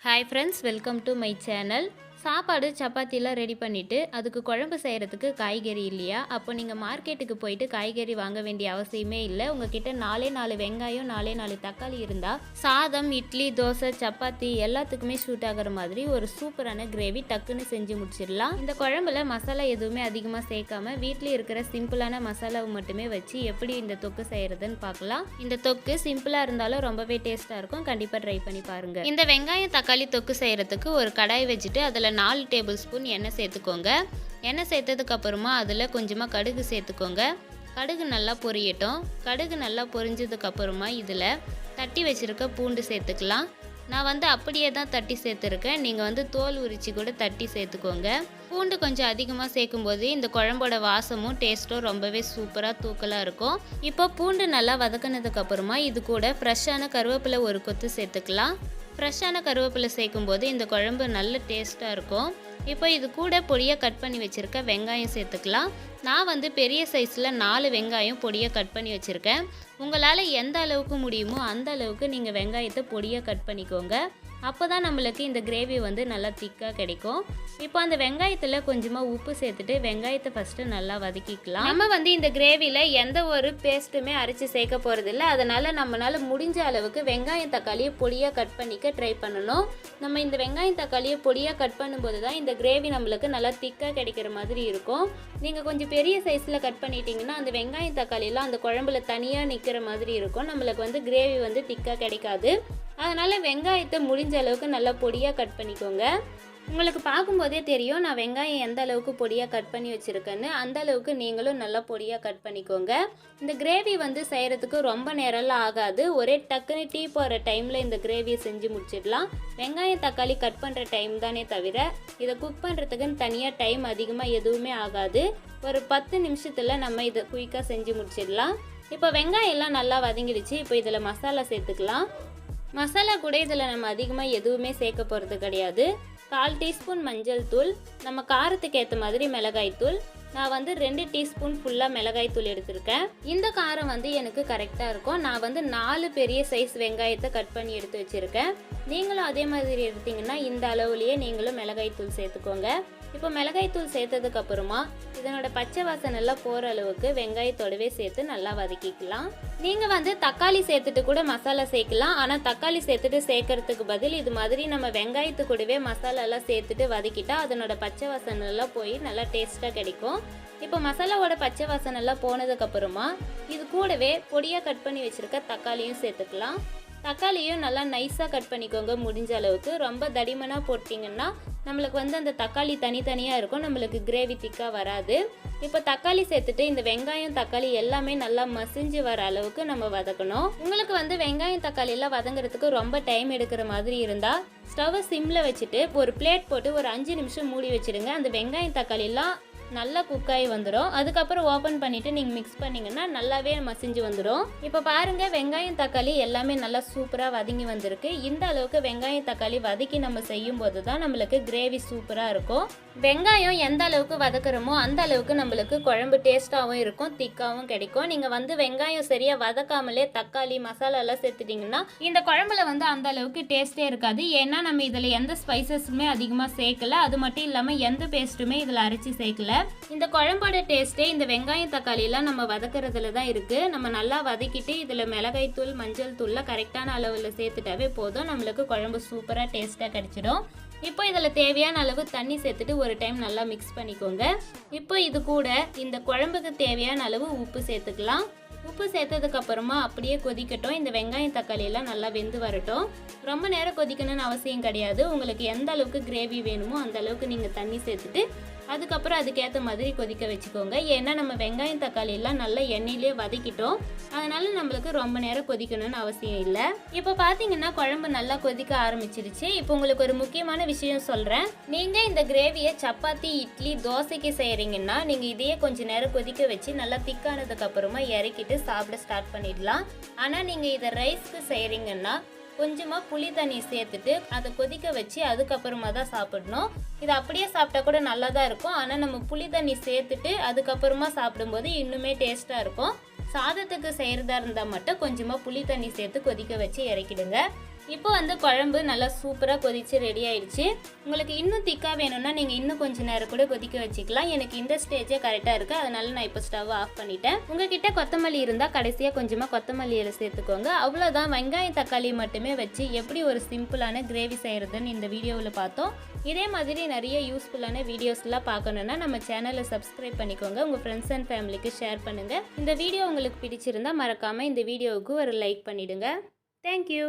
Hi friends, welcome to my channel. சாப்பாடு சப்பாத்திலாம் ready பண்ணிவிட்டு அதுக்கு குழம்பு செய்கிறதுக்கு காய்கறி இல்லையா? அப்போ நீங்கள் மார்க்கெட்டுக்கு போயிட்டு காய்கறி வாங்க வேண்டிய அவசியமே இல்லை. உங்ககிட்ட 4 வெங்காயம் 4 தக்காளி இருந்தால் சாதம், இட்லி, தோசை, சப்பாத்தி எல்லாத்துக்குமே ஷூட் ஆகிற மாதிரி ஒரு சூப்பரான கிரேவி டக்குன்னு செஞ்சு முடிச்சிடலாம். இந்த குழம்புல மசாலா எதுவுமே அதிகமாக சேர்க்காம வீட்டில் இருக்கிற சிம்பிளான மசாலாவை மட்டுமே வச்சு எப்படி இந்த தொக்கு செய்கிறதுன்னு பார்க்கலாம். இந்த தொக்கு சிம்பிளாக இருந்தாலும் ரொம்பவே டேஸ்ட்டாக இருக்கும். கண்டிப்பாக ட்ரை பண்ணி பாருங்கள். இந்த வெங்காயம் தக்காளி தொக்கு செய்கிறதுக்கு ஒரு கடாய் வச்சுட்டு அதில் 4 டேபிள் ஸ்பூன் எண்ணெய் சேர்த்துக்கோங்க. எண்ணெய் சேர்த்ததுக்கு அப்புறமா அதில் கொஞ்சமாக கடுகு சேர்த்துக்கோங்க. கடுகு நல்லா பொரியட்டும். கடுகு நல்லா பொரிஞ்சதுக்கு அப்புறமா இதில் தட்டி வச்சுருக்க பூண்டு சேர்த்துக்கலாம். நான் அப்படியே தான் தட்டி சேர்த்துருக்கேன். நீங்கள் தோல் உரிச்சு கூட தட்டி சேர்த்துக்கோங்க. பூண்டு கொஞ்சம் அதிகமாக சேர்க்கும்போது இந்த குழம்போட வாசமும் டேஸ்ட்டும் ரொம்பவே சூப்பராக தூக்கலாக இருக்கும். இப்போ பூண்டு நல்லா வதக்கினதுக்கு அப்புறமா இது கூட ஃப்ரெஷ்ஷான கருவேப்பிலை ஒரு கொத்து சேர்த்துக்கலாம். ஃப்ரெஷ்ஷான கருவேப்பிலை சேர்க்கும்போது இந்த குழம்பு நல்ல டேஸ்ட்டாக இருக்கும். இப்போ இது கூட பொடியாக கட் பண்ணி வச்சுருக்க வெங்காயம் சேர்த்துக்கலாம். நான் பெரிய சைஸில் 4 வெங்காயம் பொடியாக கட் பண்ணி வச்சுருக்கேன். உங்களால் எந்த அளவுக்கு முடியுமோ அந்த அளவுக்கு நீங்கள் வெங்காயத்தை பொடியாக கட் பண்ணிக்கோங்க. அப்போ தான் நம்மளுக்கு இந்த கிரேவி நல்லா திக்காக கிடைக்கும். இப்போ அந்த வெங்காயத்தில் கொஞ்சமாக உப்பு சேர்த்துட்டு வெங்காயத்தை ஃபஸ்ட்டு நல்லா வதக்கிக்கலாம். நம்ம இந்த கிரேவியில் எந்த ஒரு பேஸ்ட்டுமே அரைச்சி சேர்க்க போகிறதில்ல. அதனால் நம்மளால் முடிஞ்ச அளவுக்கு வெங்காயம் தக்காளியை பொடியாக கட் பண்ணிக்க ட்ரை பண்ணணும். நம்ம இந்த வெங்காயம் தக்காளியை பொடியாக கட் பண்ணும்போது தான் இந்த கிரேவி நம்மளுக்கு நல்லா திக்காக கிடைக்கிற மாதிரி இருக்கும். நீங்கள் கொஞ்சம் பெரிய சைஸில் கட் பண்ணிட்டீங்கன்னா அந்த வெங்காயம் தக்காளியெல்லாம் அந்த குழம்புல தனியாக நிற்கிற மாதிரி இருக்கும். நம்மளுக்கு கிரேவி திக்காக கிடைக்காது. அதனால் வெங்காயத்தை முடிஞ்ச அளவுக்கு நல்லா பொடியாக கட் பண்ணிக்கோங்க. உங்களுக்கு பார்க்கும்போதே தெரியும் நான் வெங்காயம் எந்த அளவுக்கு பொடியாக கட் பண்ணி வச்சுருக்கேன்னு. அந்த அளவுக்கு நீங்களும் நல்லா பொடியாக கட் பண்ணிக்கோங்க. இந்த கிரேவி செய்கிறதுக்கு ரொம்ப நேரம்லாம் ஆகாது. ஒரே டக்குன்னு டீ போகிற டைமில் இந்த கிரேவியை செஞ்சு முடிச்சிடலாம். வெங்காயம் தக்காளி கட் பண்ணுற டைம் தானே தவிர இதை குக் பண்ணுறதுக்குன்னு தனியாக டைம் அதிகமாக எதுவுமே ஆகாது. ஒரு 10 நிமிஷத்தில் நம்ம இதை குயிக்காக செஞ்சு முடிச்சிடலாம். இப்போ வெங்காயம் எல்லாம் நல்லா வதங்கிடுச்சு. இப்போ இதில் மசாலா சேர்த்துக்கலாம். மசாலா கூட இதில் நம்ம அதிகமாக எதுவுமே சேர்க்க போகிறது கிடையாது. 1/4 டீஸ்பூன் மஞ்சள் தூள், நம்ம காரத்துக்கு ஏற்ற மாதிரி மிளகாய் தூள். நான் 2 டீஸ்பூன் ஃபுல்லாக மிளகாய் தூள் எடுத்திருக்கேன். இந்த காரம் எனக்கு கரெக்டாக இருக்கும். நான் 4 பெரிய சைஸ் வெங்காயத்தை கட் பண்ணி எடுத்து வச்சுருக்கேன். நீங்களும் அதே மாதிரி எடுத்திங்கன்னா இந்த அளவுலேயே நீங்களும் மிளகாய் தூள் சேர்த்துக்கோங்க. இப்போ மிளகாய் தூள் சேர்த்ததுக்கு அப்புறமா இதனோட பச்சை வாசனை எல்லாம் போகிற அளவுக்கு வெங்காயத்தோடவே சேர்த்து நல்லா வதக்கிக்கலாம். நீங்கள் தக்காளி சேர்த்துட்டு கூட மசாலா சேர்க்கலாம். ஆனால் தக்காளி சேர்த்துட்டு சேர்க்கறதுக்கு பதில் இது மாதிரி நம்ம வெங்காயத்து கூடவே மசாலாலாம் சேர்த்துட்டு வதக்கிட்டா அதனோட பச்சை வாசனை எல்லாம் போய் நல்லா டேஸ்ட்டாக கிடைக்கும். இப்போ மசாலாவோட பச்சை வாசனை எல்லாம் போனதுக்கப்புறமா இது கூடவே பொடியாக கட் பண்ணி வச்சுருக்க தக்காளியும் சேர்த்துக்கலாம். தக்காளியும் நல்லா நைஸாக கட் பண்ணிக்கோங்க. முடிஞ்ச அளவுக்கு ரொம்ப தடிமனாக போட்டிங்கன்னா நம்மளுக்கு அந்த தக்காளி தனித்தனியாக இருக்கும். நம்மளுக்கு கிரேவி திக்காக வராது. இப்போ தக்காளி சேர்த்துட்டு இந்த வெங்காயம் தக்காளி எல்லாமே நல்லா மசிஞ்சு வர அளவுக்கு நம்ம வதக்கணும். உங்களுக்கு வெங்காயம் தக்காளி எல்லாம் வதங்குறதுக்கு ரொம்ப டைம் எடுக்கிற மாதிரி இருந்தால் ஸ்டவ்வை சிம்மில் வச்சுட்டு ஒரு பிளேட் போட்டு ஒரு 5 நிமிஷம் மூடி வச்சுடுங்க. அந்த வெங்காயம் தக்காளி எல்லாம் நல்லா குக்காகி வந்துடும். அதுக்கப்புறம் ஓப்பன் பண்ணிவிட்டு நீங்கள் மிக்ஸ் பண்ணிங்கன்னா நல்லாவே மசிஞ்சு வந்துடும். இப்போ பாருங்கள், வெங்காயம் தக்காளி எல்லாமே நல்லா சூப்பராக வதங்கி வந்திருக்கு. இந்த அளவுக்கு வெங்காயம் தக்காளி வதக்கி நம்ம செய்யும் போது தான் நம்மளுக்கு கிரேவி சூப்பராக இருக்கும். வெங்காயம் எந்த அளவுக்கு வதக்குறோமோ அந்த அளவுக்கு நம்மளுக்கு குழம்பு டேஸ்ட்டாகவும் இருக்கும், திக்காகவும் கிடைக்கும். நீங்கள் வெங்காயம் சரியாக வதக்காமலே தக்காளி மசாலா எல்லாம் சேர்த்துட்டிங்கன்னா இந்த குழம்புல அந்த அளவுக்கு டேஸ்ட்டே இருக்காது. ஏன்னா நம்ம இதில் எந்த ஸ்பைசஸுமே அதிகமாக சேர்க்கல. அது மட்டும் இல்லாமல் எந்த பேஸ்ட்டுமே இதில் அரைச்சி சேர்க்கல. இந்த குழம்போட டேஸ்ட்டே இந்த வெங்காயம் தக்காளி எல்லாம் நம்ம வதக்குறதுல தான் இருக்குது. நம்ம நல்லா வதக்கிட்டு இதில் மிளகாய் தூள் மஞ்சள் தூள்ல கரெக்டான அளவில் சேர்த்துட்டாவே போதும். நம்மளுக்கு குழம்பு சூப்பராக டேஸ்ட்டாக கிடைச்சிடும். இப்போ இதில் தேவையான அளவு தண்ணி சேர்த்துட்டு ஒரு டைம் நல்லா மிக்ஸ் பண்ணிக்கோங்க. இப்போ இது கூட இந்த குழம்புக்கு தேவையான அளவு உப்பு சேர்த்துக்கலாம். உப்பு சேர்த்ததுக்கு அப்புறமா அப்படியே கொதிக்கட்டும். இந்த வெங்காயம் தக்காளி எல்லாம் நல்லா வெந்து வரட்டும். ரொம்ப நேரம் கொதிக்கணும்னு அவசியம் கிடையாது. உங்களுக்கு எந்த அளவுக்கு கிரேவி வேணுமோ அந்த அளவுக்கு நீங்கள் தண்ணி சேர்த்துட்டு அதுக்கப்புறம் அதுக்கேற்ற மாதிரி கொதிக்க வச்சுக்கோங்க. ஏன்னா நம்ம வெங்காயம் தக்காளி எல்லாம் நல்லா எண்ணெயிலே வதக்கிட்டோம். அதனால நம்மளுக்கு ரொம்ப நேரம் கொதிக்கணும்னு அவசியம் இல்லை. இப்போ பார்த்தீங்கன்னா குழம்பு நல்லா கொதிக்க ஆரம்பிச்சிருச்சு. இப்போ உங்களுக்கு ஒரு முக்கியமான விஷயம் சொல்கிறேன். நீங்கள் இந்த கிரேவியை சப்பாத்தி, இட்லி, தோசைக்கு செய்கிறீங்கன்னா நீங்கள் இதையே கொஞ்சம் நேரம் கொதிக்க வச்சு நல்லா திக்கானதுக்கு அப்புறமா இறக்கிட்டு சாப்பிட ஸ்டார்ட் பண்ணிடலாம். ஆனால் நீங்கள் இதை ரைஸ்க்கு செய்கிறீங்கன்னா கொஞ்சமாக புளி தண்ணி சேர்த்துட்டு அதை கொதிக்க வச்சு அதுக்கப்புறமா தான் சாப்பிடணும். இது அப்படியே சாப்பிட்டா கூட நல்லா தான் இருக்கும். ஆனால் நம்ம புளி தண்ணி சேர்த்துட்டு அதுக்கப்புறமா சாப்பிடும்போது இன்னுமே டேஸ்ட்டாக இருக்கும். சாதத்துக்கு செய்கிறதா இருந்தால் மட்டும் கொஞ்சமாக புளி தண்ணி சேர்த்து கொதிக்க வச்சு இறக்கிடுங்க. இப்போ வந்து குழம்பு நல்லா சூப்பராக கொதித்து ரெடி ஆயிடுச்சு. உங்களுக்கு இன்னும் திக்காக வேணும்னா நீங்கள் இன்னும் கொஞ்சம் நேரம் கூட கொதிக்க வச்சுக்கலாம். எனக்கு இந்த ஸ்டேஜே கரெக்டாக இருக்குது, அதனால நான் இப்போ ஸ்டவ் ஆஃப் பண்ணிட்டேன். உங்ககிட்ட கொத்தமல்லி இருந்தால் கடைசியாக கொஞ்சமாக கொத்தமல்லி இலை சேர்த்துக்கோங்க. அவ்வளோதான், வெங்காயம் தக்காளி மட்டுமே வச்சு எப்படி ஒரு சிம்பிளான கிரேவி செய்கிறதுன்னு இந்த வீடியோவில் பார்த்தோம். இதே மாதிரி நிறைய யூஸ்ஃபுல்லான வீடியோஸ்லாம் பார்க்கணுன்னா நம்ம சேனலை சப்ஸ்கிரைப் பண்ணிக்கோங்க. உங்கள் ஃப்ரெண்ட்ஸ் அண்ட் ஃபேமிலிக்கு ஷேர் பண்ணுங்கள். இந்த வீடியோ உங்களுக்கு பிடிச்சிருந்தால் மறக்காமல் இந்த வீடியோவுக்கு ஒரு லைக் பண்ணிவிடுங்க. தேங்க்யூ.